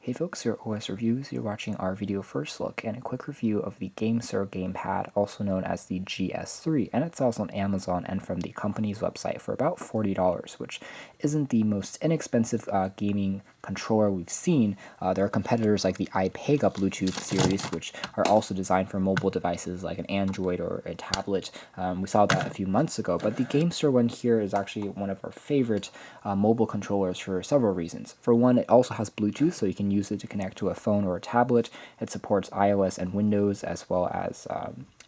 Hey folks, your OS Reviews. You're watching our video first look and a quick review of the GameSir gamepad, also known as the GS3, and it sells on Amazon and from the company's website for about $40, which isn't the most inexpensive gaming controller we've seen. There are competitors like the iPega Bluetooth series, which are also designed for mobile devices like an Android or a tablet. We saw that a few months ago, but the GameSir one here is actually one of our favorite mobile controllers for several reasons. For one, it also has Bluetooth, so you can use it to connect to a phone or a tablet. It supports iOS and Windows as well as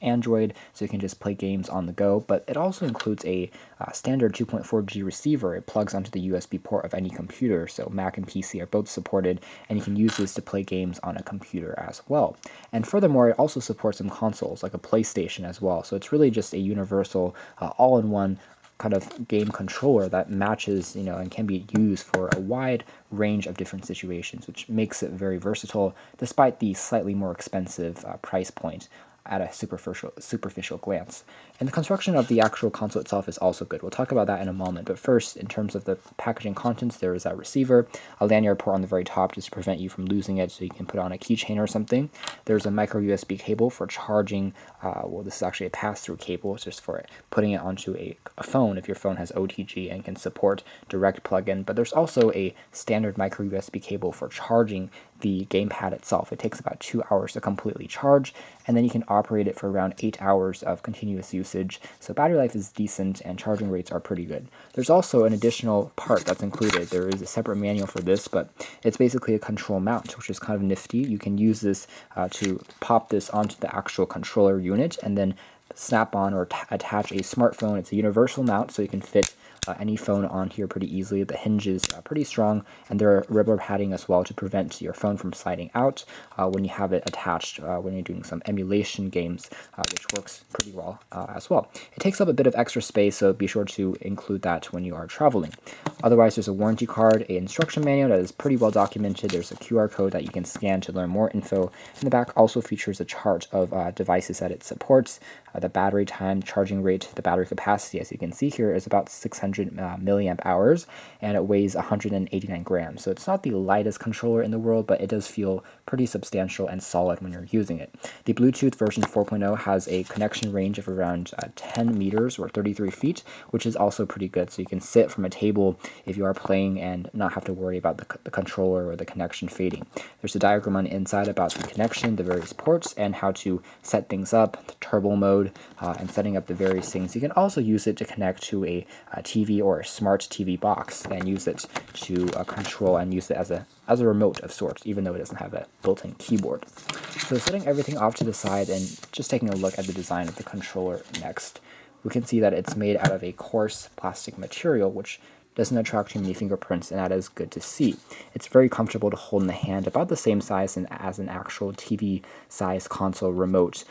Android, so you can just play games on the go, but it also includes a standard 2.4G receiver. It plugs onto the USB port of any computer, so Mac and PC are both supported, and you can use this to play games on a computer as well. And furthermore, it also supports some consoles, like a PlayStation as well, so it's really just a universal, all-in-one kind of game controller that matches, and can be used for a wide range of different situations, which makes it very versatile, despite the slightly more expensive price point at a superficial glance. And the construction of the actual console itself is also good. We'll talk about that in a moment, but first, in terms of the packaging contents, there is that receiver, a lanyard port on the very top just to prevent you from losing it, so you can put it on a keychain or something. There's a micro USB cable for charging. This is actually a pass-through cable. It's just for putting it onto a phone if your phone has OTG and can support direct plug-in. But there's also a standard micro USB cable for charging the gamepad itself. It takes about 2 hours to completely charge, and then you can operate it for around 8 hours of continuous usage. So battery life is decent and charging rates are pretty good. There's also an additional part that's included. There is a separate manual for this, but it's basically a control mount, which is kind of nifty. You can use this to pop this onto the actual controller unit and then snap on or attach a smartphone. It's a universal mount, so you can fit any phone on here pretty easily. The hinge is pretty strong, and there are rubber padding as well to prevent your phone from sliding out when you have it attached when you're doing some emulation games, which works pretty well as well. It takes up a bit of extra space, so be sure to include that when you are traveling. Otherwise, there's a warranty card, an instruction manual that is pretty well documented. There's a QR code that you can scan to learn more info. And the back also features a chart of devices that it supports, the battery time, charging rate, the battery capacity, as you can see here, is about 600 milliamp hours, and it weighs 189 grams. So it's not the lightest controller in the world, but it does feel pretty substantial and solid when you're using it. The Bluetooth version 4.0 has a connection range of around 10 meters or 33 feet, which is also pretty good. So you can sit from a table if you are playing and not have to worry about the controller or the connection fading. There's a diagram on the inside about the connection, the various ports, and how to set things up, the turbo mode, and setting up the various things. You can also use it to connect to a TV or a smart TV box and use it to control and use it as a remote of sorts, even though it doesn't have a built-in keyboard. So setting everything off to the side and just taking a look at the design of the controller next, we can see that it's made out of a coarse plastic material, which doesn't attract too many fingerprints, and that is good to see. It's very comfortable to hold in the hand, about the same size as an actual TV size console remote.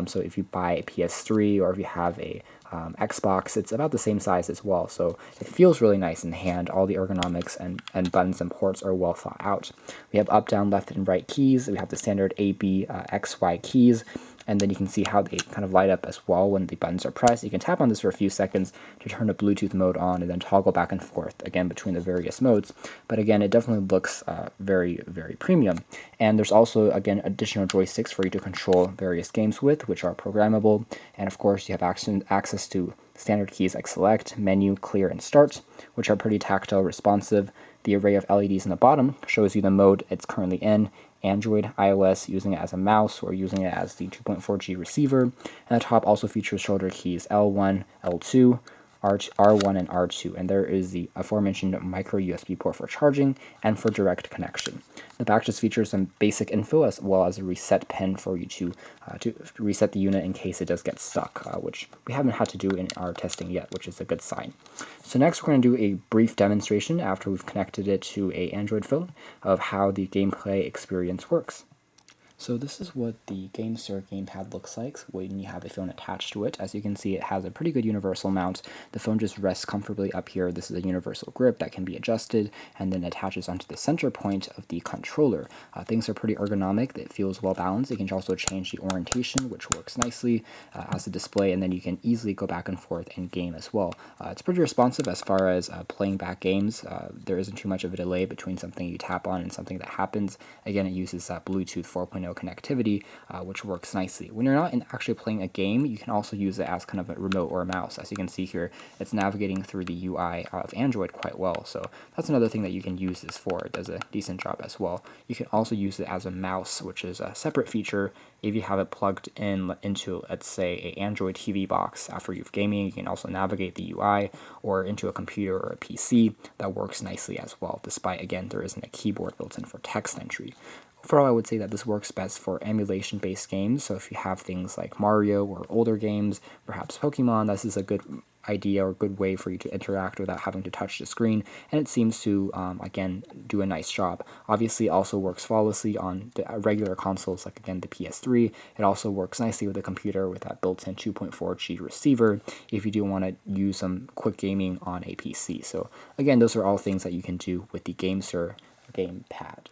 So if you buy a PS3 or if you have a Xbox, it's about the same size as well, so it feels really nice in the hand. All the ergonomics and buttons and ports are well thought out. We have up, down, left, and right keys. We have the standard A, B, X, Y keys, and then you can see how they kind of light up as well when the buttons are pressed. You can tap on this for a few seconds to turn the Bluetooth mode on and then toggle back and forth again between the various modes. But again, it definitely looks very, very premium. And there's also, again, additional joysticks for you to control various games with, which are programmable. And of course, you have access to standard keys like select, menu, clear, and start, which are pretty tactile responsive. The array of LEDs in the bottom shows you the mode it's currently in: Android, iOS, using it as a mouse, or using it as the 2.4G receiver. And the top also features shoulder keys L1, L2, R1, and R2, and there is the aforementioned micro USB port for charging and for direct connection. The back just features some basic info as well as a reset pin for you to reset the unit in case it does get stuck, which we haven't had to do in our testing yet, which is a good sign. So next we're going to do a brief demonstration after we've connected it to an Android phone of how the gameplay experience works. So this is what the GameSir gamepad looks like when you have a phone attached to it. As you can see, it has a pretty good universal mount. The phone just rests comfortably up here. This is a universal grip that can be adjusted and then attaches onto the center point of the controller. Things are pretty ergonomic. It feels well balanced. You can also change the orientation, which works nicely as a display, and then you can easily go back and forth and game as well. It's pretty responsive as far as playing back games. There isn't too much of a delay between something you tap on and something that happens. Again, it uses Bluetooth 4.0 connectivity, which works nicely. When you're not actually playing a game, you can also use it as kind of a remote or a mouse. As you can see here, it's navigating through the UI of Android quite well, so that's another thing that you can use this for. It does a decent job as well. You can also use it as a mouse, which is a separate feature. If you have it plugged in into, let's say, an Android TV box after you've gaming, you can also navigate the UI, or into a computer or a PC. That works nicely as well, despite, again, there isn't a keyboard built in for text entry. Overall, I would say that this works best for emulation-based games, so if you have things like Mario or older games, perhaps Pokemon, this is a good idea or good way for you to interact without having to touch the screen, and it seems to, again, do a nice job. Obviously, it also works flawlessly on the regular consoles, like, again, the PS3. It also works nicely with a computer with that built-in 2.4G receiver if you do want to use some quick gaming on a PC. So, again, those are all things that you can do with the GameSir gamepad.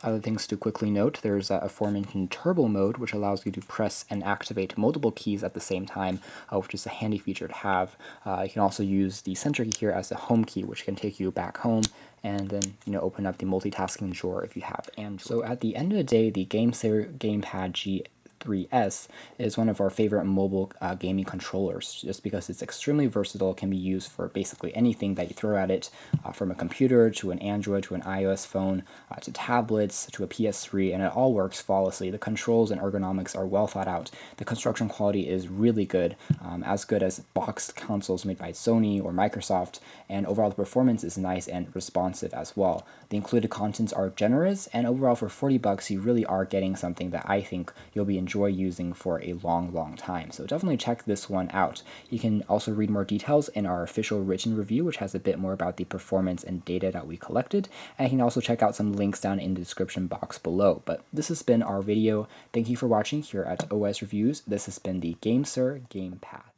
Other things to quickly note, there's that aforementioned turbo mode, which allows you to press and activate multiple keys at the same time, which is a handy feature to have. You can also use the center key here as the home key, which can take you back home, and then open up the multitasking drawer if you have Android. So at the end of the day, the GameSir gamepad G3S is one of our favorite mobile gaming controllers, just because it's extremely versatile, can be used for basically anything that you throw at it, from a computer to an Android to an iOS phone to tablets to a PS3, and it all works flawlessly. The controls and ergonomics are well thought out. The construction quality is really good as boxed consoles made by Sony or Microsoft, and overall the performance is nice and responsive as well. The included contents are generous, and overall for $40 you really are getting something that I think you'll enjoy using for a long time. So definitely check this one out. You can also read more details in our official written review, which has a bit more about the performance and data that we collected, and you can also check out some links down in the description box below. But this has been our video. Thank you for watching here at OS Reviews. This has been the GameSir gamepad.